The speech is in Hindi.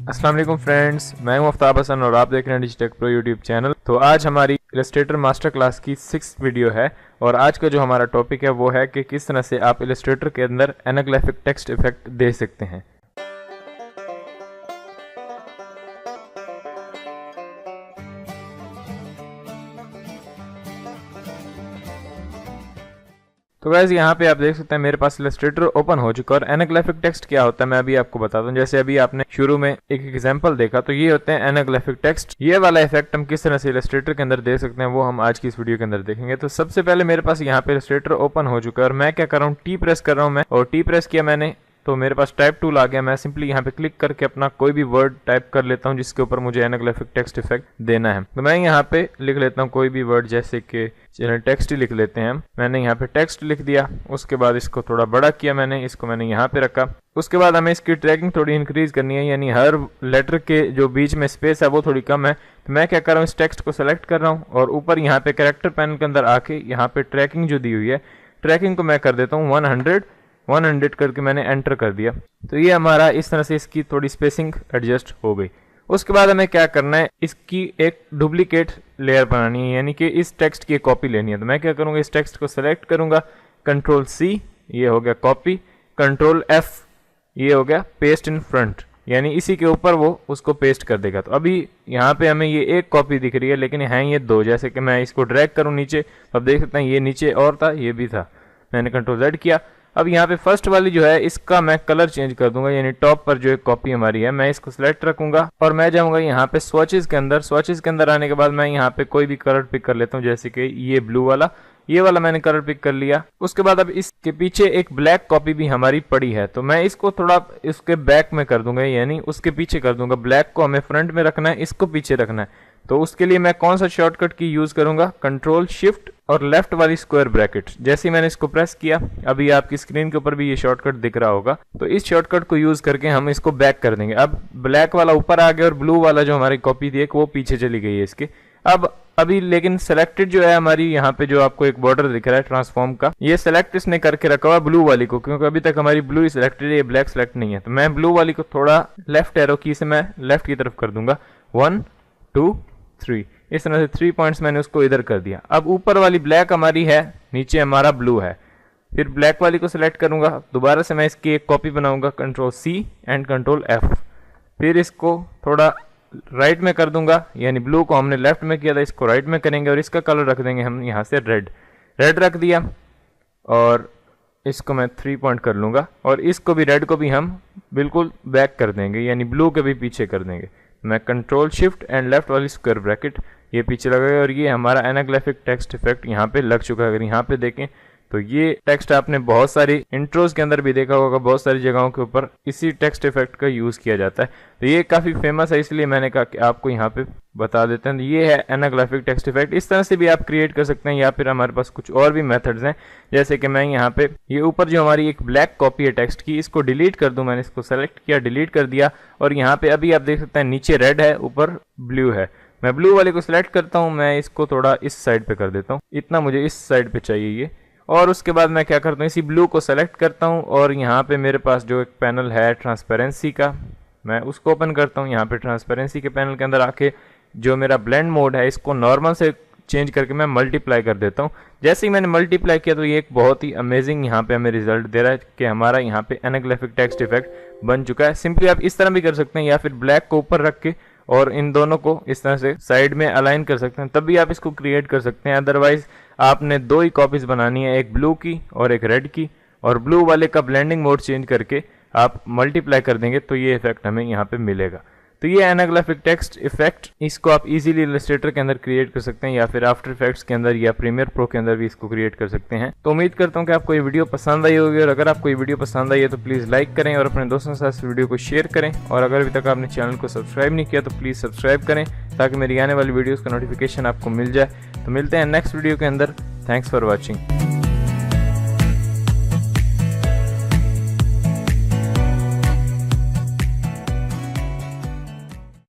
अस्सलाम वालेकुम फ्रेंड्स, मैं हूं आफ्ताब हसन और आप देख रहे हैं डिजिटेक प्रो यूट्यूब चैनल। तो आज हमारी इलस्ट्रेटर मास्टर क्लास की 6th वीडियो है और आज का जो हमारा टॉपिक है वो है कि किस तरह से आप इलस्ट्रेटर के अंदर एनाग्राफिक टेक्स्ट इफेक्ट दे सकते हैं। तो गाइस यहाँ पे आप देख सकते हैं मेरे पास इलस्ट्रेटर ओपन हो चुका है और एनाग्राफिक टेक्स्ट क्या होता है मैं अभी आपको बताता हूँ। जैसे अभी आपने शुरू में एक एग्जांपल देखा, तो ये होते हैं एनाग्राफिक टेक्स्ट। ये वाला इफेक्ट हम किस तरह से इलस्ट्रेटर के अंदर दे सकते हैं वो हम आज की इस वीडियो के अंदर देखेंगे। तो सबसे पहले मेरे पास यहाँ पे इलस्ट्रेटर ओपन हो चुका है और मैं क्या कर रहा हूँ, टी प्रेस कर रहा हूँ मैं, और टी प्रेस किया मैंने तो मेरे पास टाइप टूल आ गया। मैं सिंपली यहाँ पे क्लिक करके अपना कोई भी वर्ड टाइप कर लेता हूँ जिसके ऊपर मुझे एनाग्राफिक टेक्स्ट इफेक्ट देना है। तो मैं यहाँ पे लिख लेता हूँ कोई भी वर्ड, जैसे कि चलिए टेक्स्ट ही लिख लेते हैं हम। मैंने यहाँ पे टेक्स्ट लिख दिया, उसके बाद इसको थोड़ा बड़ा किया मैंने, इसको मैंने यहाँ पे रखा। उसके बाद हमें इसकी ट्रैकिंग थोड़ी इंक्रीज करनी है, यानी हर लेटर के जो बीच में स्पेस है वो थोड़ी कम है। तो मैं क्या कर रहा हूँ, इस टेक्स्ट को सेलेक्ट कर रहा हूँ और ऊपर यहाँ पे कैरेक्टर पैनल के अंदर आके यहाँ पे ट्रैकिंग जो दी हुई है, ट्रैकिंग को मैं कर देता हूँ 100 करके मैंने एंटर कर दिया। तो ये हमारा इस तरह से इसकी थोड़ी स्पेसिंग एडजस्ट हो गई। उसके बाद हमें क्या करना है, इसकी एक डुप्लीकेट लेयर बनानी है, यानी कि इस टेक्स्ट की कॉपी लेनी है। तो मैं क्या करूँगा, इस टेक्स्ट को सेलेक्ट करूँगा, कंट्रोल C ये हो गया कॉपी, कंट्रोल F ये हो गया पेस्ट इन फ्रंट, यानी इसी के ऊपर वो उसको पेस्ट कर देगा। तो अभी यहाँ पे हमें ये एक कॉपी दिख रही है लेकिन हैं ये दो। जैसे कि मैं इसको ड्रैग करूँ नीचे, अब देख सकते हैं ये नीचे और था ये भी था, मैंने कंट्रोल Z किया। अब यहाँ पे फर्स्ट वाली जो है इसका मैं कलर चेंज कर दूंगा, यानी टॉप पर जो एक कॉपी हमारी है मैं इसको सिलेक्ट रखूंगा और मैं जाऊंगा यहाँ पे स्वॉचेस के अंदर। स्वॉचेस के अंदर आने के बाद मैं यहाँ पे कोई भी कलर पिक कर लेता हूँ, जैसे कि ये ब्लू वाला, ये वाला मैंने कलर पिक कर लिया। उसके बाद अब इसके पीछे एक ब्लैक कॉपी भी हमारी पड़ी है, तो मैं इसको थोड़ा इसके बैक में कर दूंगा, यानी उसके पीछे कर दूंगा। ब्लैक को हमें फ्रंट में रखना है, इसको पीछे रखना है। तो उसके लिए मैं कौन सा शॉर्टकट की यूज करूंगा, कंट्रोल शिफ्ट और लेफ्ट वाली स्क्वायर ब्रैकेट। जैसे ही मैंने इसको प्रेस किया, अभी आपकी स्क्रीन के ऊपर भी ये शॉर्टकट दिख रहा होगा, तो इस शॉर्टकट को यूज करके हम इसको बैक कर देंगे। अब ब्लैक वाला ऊपर आ गया और ब्लू वाला जो हमारी कॉपी थी वो पीछे चली गई है इसके। अब अभी लेकिन सेलेक्टेड जो है हमारी यहाँ पे जो आपको एक बॉर्डर दिख रहा है ट्रांसफॉर्म का, ये सेलेक्ट इसने करके रखा हुआ ब्लू वाली को, क्योंकि अभी तक हमारी ब्लू ही सिलेक्टेड है, ये ब्लैक सेलेक्ट नहीं है। तो मैं ब्लू वाली को थोड़ा लेफ्ट एरो की से मैं लेफ्ट की तरफ कर दूंगा, 1 2 3, इस तरह से 3 पॉइंट्स मैंने उसको इधर कर दिया। अब ऊपर वाली ब्लैक हमारी है, नीचे हमारा ब्लू है। फिर ब्लैक वाली को सिलेक्ट करूंगा, दोबारा से मैं इसकी एक कॉपी बनाऊंगा, control C and control F। फिर इसको थोड़ा राइट में कर दूंगा, यानी ब्लू को हमने लेफ्ट में किया था, इसको राइट में करेंगे और इसका कलर रख देंगे हम यहाँ से रेड रख दिया। और इसको मैं 3 पॉइंट कर लूंगा और इसको भी रेड को भी हम बिल्कुल बैक कर देंगे, यानी ब्लू के भी पीछे कर देंगे। मैं कंट्रोल शिफ्ट एंड लेफ्ट वाली स्क्वायर ब्रैकेट ये पीछे लगाएगा और ये हमारा एनाग्राफिक टेक्स्ट इफेक्ट यहाँ पे लग चुका है। अगर यहाँ पे देखें तो ये टेक्स्ट आपने बहुत सारी इंट्रोज के अंदर भी देखा होगा, बहुत सारी जगहों के ऊपर इसी टेक्स्ट इफेक्ट का यूज किया जाता है। तो ये काफी फेमस है, इसलिए मैंने कहा कि आपको यहाँ पे बता देते हैं। ये है एनाग्राफिक टेक्स्ट इफेक्ट। इस तरह से भी आप क्रिएट कर सकते हैं, या फिर हमारे पास कुछ और भी मेथड्स हैं, जैसे कि मैं यहाँ पे ये ऊपर जो हमारी एक ब्लैक कॉपी है टेक्स्ट की, इसको डिलीट कर दूं। मैंने इसको सेलेक्ट किया, डिलीट कर दिया और यहाँ पे अभी आप देख सकते हैं नीचे रेड है, ऊपर ब्लू है। मैं ब्लू वाले को सिलेक्ट करता हूँ, मैं इसको थोड़ा इस साइड पे कर देता हूँ, इतना मुझे इस साइड पे चाहिए ये। और उसके बाद मैं क्या करता हूँ, इसी ब्लू को सेलेक्ट करता हूँ और यहाँ पे मेरे पास जो एक पैनल है ट्रांसपेरेंसी का, मैं उसको ओपन करता हूँ। यहाँ पे ट्रांसपेरेंसी के पैनल के अंदर आके जो मेरा ब्लेंड मोड है इसको नॉर्मल से चेंज करके मैं मल्टीप्लाई कर देता हूँ। जैसे ही मैंने मल्टीप्लाई किया तो ये एक बहुत ही अमेजिंग यहाँ पे हमें रिजल्ट दे रहा है कि हमारा यहाँ पे एनाग्राफिक टेक्स्ट इफेक्ट बन चुका है। सिंपली आप इस तरह भी कर सकते हैं, या फिर ब्लैक को ऊपर रख के और इन दोनों को इस तरह से साइड में अलाइन कर सकते हैं, तब भी आप इसको क्रिएट कर सकते हैं। अदरवाइज आपने 2 ही कॉपीज बनानी है, एक ब्लू की और एक रेड की, और ब्लू वाले का ब्लेंडिंग मोड चेंज करके आप मल्टीप्लाई कर देंगे तो ये इफेक्ट हमें यहाँ पे मिलेगा। तो ये एनाग्राफिक टेक्स्ट इफेक्ट, इसको आप इजीली इलस्ट्रेटर के अंदर क्रिएट कर सकते हैं, या फिर आफ्टर इफेक्ट्स के अंदर या प्रीमियर प्रो के अंदर भी इसको क्रिएट कर सकते हैं। तो उम्मीद करता हूँ कि आपको ये वीडियो पसंद आई होगी, और अगर आपको ये वीडियो पसंद आई है तो प्लीज़ लाइक करें और अपने दोस्तों के साथ इस वीडियो को शेयर करें। और अगर अभी तक आपने चैनल को सब्सक्राइब नहीं किया तो प्लीज़ सब्सक्राइब करें, ताकि मेरी आने वाली वीडियोज़ का नोटिफिकेशन आपको मिल जाए। तो मिलते हैं नेक्स्ट वीडियो के अंदर। Thanks for watching.